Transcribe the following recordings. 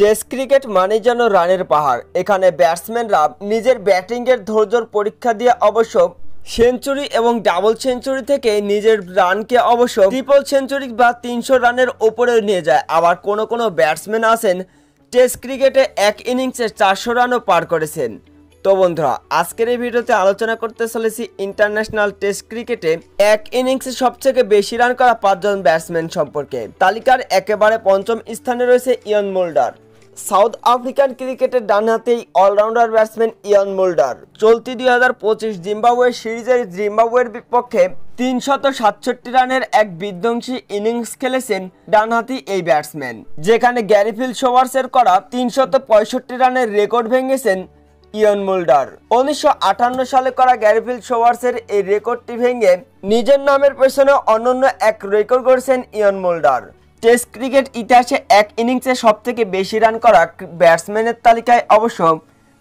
Test cricket মানে যেন রানের পাহাড়। এখানে ব্যাটসম্যানরা নিজের ব্যাটিংয়ের ধৈর্যর পরীক্ষা দিয়ে অবশ্য সেঞ্চুরি এবং ডাবল সেঞ্চুরি থেকে নিজের রানকে অবশ্য ট্রিপল সেঞ্চুরি বা 300 রানের ওপরে নিয়ে যায়। আবার কোনো ব্যাটসম্যান আছেন টেস্ট ক্রিকেটে এক ইনিংসে 400 রানও পার করেছেন। তো বন্ধুরা, আজকের এই ভিডিওতে আলোচনা করতে চলেছি ইন্টারন্যাশনাল টেস্ট ক্রিকেটে এক ইনিংসে সবথেকে বেশি রান করা 5 জন ব্যাটসম্যান সম্পর্কে। তালিকার একেবারে পঞ্চম স্থানে রয়েছে ইয়ান মোল্ডার। সাউথ আফ্রিকান ক্রিকেটের ডানহাতি অলরাউন্ডার ব্যাটসম্যান ইয়ান মোল্ডার চলতি 2025 জিম্বাবুয়ে সিরিজের জিম্বাবুয়ের বিপক্ষে 367 রানের এক বিধ্বংসী ইনিংস খেলেছেন ডানহাতি এই ব্যাটসম্যান, যেখানে গ্যারি সোবার্সের করা 365 রানের রেকর্ড ভেঙেছেন ইয়ান মোল্ডার। 1958 সালে করা গ্যারি সোবার্সের এই রেকর্ডটি ভেঙে নিজের নামের পেছনে অনন্য এক রেকর্ড গড়েছেন ইয়ান মোল্ডার। টেস্ট ক্রিকেট ইতিহাসে এক ইনিংসে সবথেকে বেশি রান করা ব্যাটসম্যানের তালিকায় অবশ্য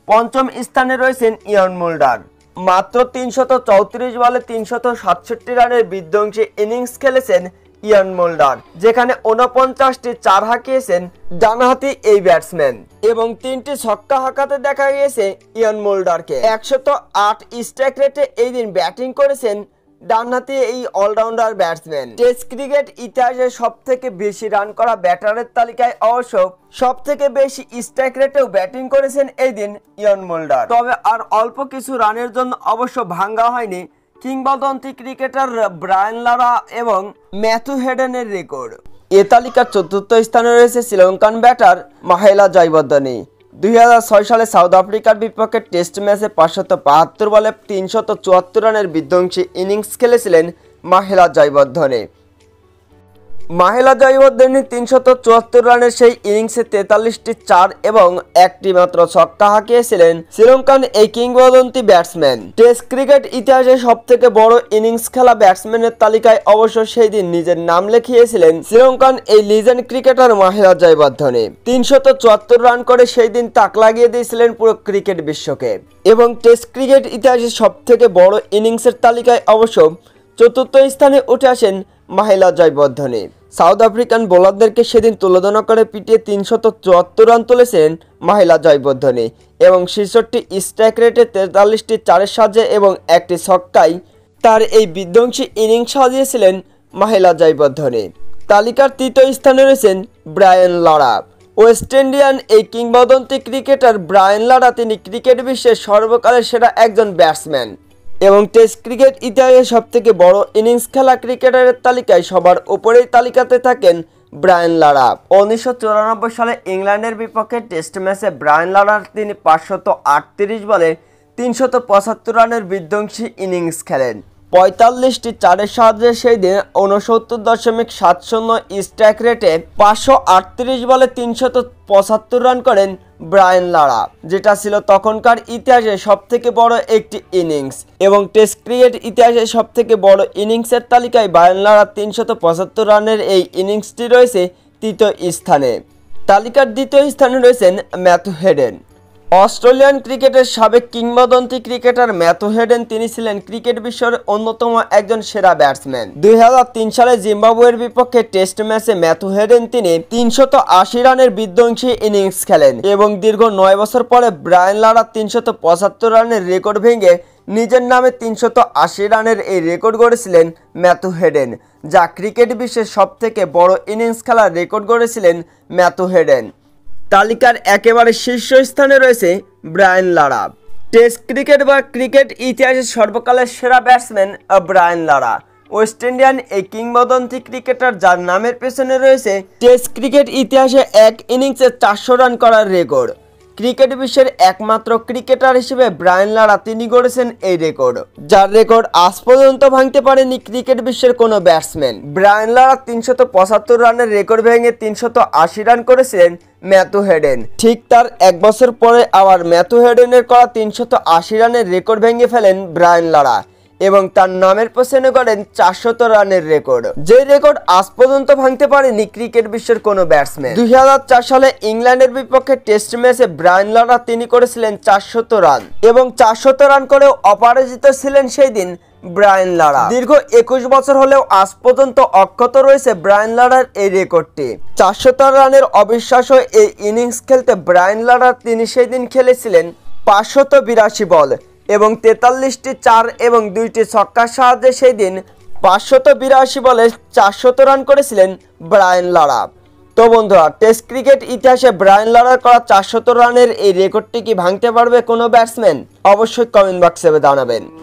পঞ্চম স্থানে রয়েছেন ইয়ান মোল্ডার। মাত্র 334 বলে 367 রানের বিধ্বংসী ইনিংস খেলেছেন ইয়ান মোল্ডার, যেখানে 49টি চার হাঁকিয়েছেন ডানহাতি এই ব্যাটসম্যান এবং 3টি ছক্কা হাঁকাতে দেখা গিয়েছে ইয়ান মোল্ডারকে। 108 স্ট্রাইক রেটে এই দিন ব্যাটিং করেছেন ডানহাতি এই অলরাউন্ডার ব্যাটসম্যান। টেস্ট ক্রিকেট ইতিহাসে সবথেকে বেশি রান করা ব্যাটারের তালিকায় অবশ্য সবথেকে বেশি স্ট্রাইক রেটেও ব্যাটিং করেছেন এই দিন ইয়ান মোল্ডার। তবে আর অল্প কিছু রানের জন্য অবশ্য ভাঙ্গা হয়নি কিংবদন্তি ক্রিকেটার ব্রায়ান লারা এবং ম্যাথু হেডেনের রেকর্ড। এ তালিকার চতুর্থ স্থানে রয়েছে শ্রীলঙ্কান ব্যাটার মাহেলা জয়বর্ধনে। 2006 সালে সাউথ আফ্রিকার বিপক্ষে টেস্ট ম্যাচে 572 বলে 374 রানের বিধ্বংসী ইনিংস খেলেছিলেন মাহেলা জয়বর্ধনে। মাহেলা জয়বর্ধনে 374 রানের সেই ইনিংসে 43টি চার এবং একটি মাত্র ছক্কা হাঁকিয়েছিলেন শ্রীলঙ্কান এই কিংবদন্তি ব্যাটসম্যান। টেস্ট ক্রিকেট ইতিহাসে সবথেকে বড় ইনিংস খেলা ব্যাটসম্যানের তালিকায় অবশ্য সেই দিন নিজের নাম লিখিয়েছিলেন শ্রীলঙ্কান এই legend cricketer Mahela Jayawardene. 374 run করে সেই দিন তাক লাগিয়ে দিয়েছিলেন পুরো ক্রিকেট বিশ্বকে এবং টেস্ট ক্রিকেট ইতিহাসে সবথেকে বড় ইনিংসের তালিকায় অবশ্য চতুর্থ স্থানে উঠে আসেন মাহেলা জয়বর্ধনে। সাউথ আফ্রিকান বোলারদেরকে সেদিন তুলনা করে পিটিয়ে 374 রান তুলেছেন মাহেলা জয়বর্ধনে এবং 66 স্ট্রাইক রেটে 43টি চারের সাহায্যে এবং একটি ছক্কায় তার এই বিধ্বংসী ইনিংস সাজিয়েছিলেন মাহেলা জয়বর্ধনে। তালিকার তৃতীয় স্থানে রয়েছেন ব্রায়ান লারা। ওয়েস্ট ইন্ডিয়ান এই কিংবদন্তি ক্রিকেটার ব্রায়ান লারা তিনি ক্রিকেট বিশ্বের সর্বকালের সেরা একজন ব্যাটসম্যান এবং টেস্ট ক্রিকেট ইতিহাসে সবথেকে বড় ইনিংস খেলা ক্রিকেটারের তালিকায় সবার উপরেই তালিকাতে থাকেন ব্রায়ান লারা। 1994 সালে ইংল্যান্ডের বিপক্ষে টেস্ট ম্যাচে ব্রায়ান লারার তিনি 538 বলে 375 রানের বিধ্বংসী ইনিংস খেলেন। 45টি চারের সাহায্যে সেই দিন 69.70 স্ট্রাইক রেটে 538 বলে 375 রান করেন ব্রায়ান লারা, যেটা ছিল তখনকার ইতিহাসে সবথেকে বড় একটি ইনিংস এবং টেস্ট ক্রিকেট ইতিহাসে সবথেকে বড় ইনিংসের তালিকায় ব্রায়ান লারা 375 রানের এই ইনিংসটি রয়েছে তৃতীয় স্থানে। তালিকার দ্বিতীয় স্থানে রয়েছেন ম্যাথু হেডেন। অস্ট্রেলিয়ান ক্রিকেটের সাবেক কিংবদন্তি ক্রিকেটার ম্যাথু হেডেন তিনি ছিলেন ক্রিকেট বিশ্বের অন্যতম একজন সেরা ব্যাটসম্যান। 2003 সালে জিম্বাবুয়ের বিপক্ষে টেস্ট ম্যাচে ম্যাথু হেডেন তিনি 380 রানের বিধ্বংসী ইনিংস খেলেন এবং দীর্ঘ 9 বছর পরে ব্রায়ান লারা 375 রানের রেকর্ড ভেঙে নিজের নামে 380 রানের এই রেকর্ড গড়েছিলেন ম্যাথু হেডেন, যা ক্রিকেট বিশ্বের সবথেকে বড় ইনিংস খেলার রেকর্ড গড়েছিলেন ম্যাথু হেডেন। তালিকার একেবারে শীর্ষ স্থানে রয়েছে ব্রায়ান লারা। টেস্ট ক্রিকেট বা ক্রিকেট ইতিহাসের সর্বকালের সেরা batsman Brian Lara. West Indian এই কিংবদন্তি ক্রিকেটার যার নামের পেছনে রয়েছে টেস্ট ক্রিকেট ইতিহাসে এক ইনিংসে 400 রান করার রেকর্ড। ক্রিকেট বিশ্বের একমাত্র ক্রিকেটার হিসেবে ব্রায়ান লারা তিনি গড়েছেন এই রেকর্ড, যার রেকর্ড আজ পর্যন্ত ভাঙতে পারেনি ক্রিকেট বিশ্বের কোনো ব্যাটসম্যান। ব্রায়ান লারা 375 রানের রেকর্ড ভেঙে 380 রান করেছিলেন ম্যাথু হেডেন। ঠিক তার এক বছর পরে আবার ম্যাথু হেডেনের করা 380 রানের রেকর্ড ভেঙে ফেলেন ব্রায়ান লারা এবং তার নামের পেছনে গড়েন 400 রানের রেকর্ড, যে রেকর্ড আজ পর্যন্ত ভাঙতে পারেনি ক্রিকেট বিশ্বের কোনো ব্যাটসম্যান। 2004 সালে ইংল্যান্ডের বিপক্ষে টেস্ট ম্যাচে ব্রায়ান লারা তিনি করেছিলেন 400 রান এবং 400 রান করেও অপরাজিত ছিলেন সেই দিন ব্রায়ান লারা। দীর্ঘ 21 বছর হলেও আজ পর্যন্ত অক্ষত রয়েছে ব্রায়ান লারার এই রেকর্ডটি। 404 রানের অবিশ্বাস্য এই ইনিংস খেলতে ব্রায়ান লারা তিনি সেই দিন খেলেছিলেন 582 বল এবং 43টি 4 এবং 2টি ছক্কার সাহায্যে সেই দিন 582 বলে 400 রান করেছিলেন ব্রায়ান লারা। তো বন্ধুরা, টেস্ট ক্রিকেট ইতিহাসে ব্রায়ান লারার করা 400 রানের এই রেকর্ডটি কি ভাঙতে পারবে কোনো ব্যাটসম্যান? অবশ্যই কমেন্ট বক্সে জানাবেন।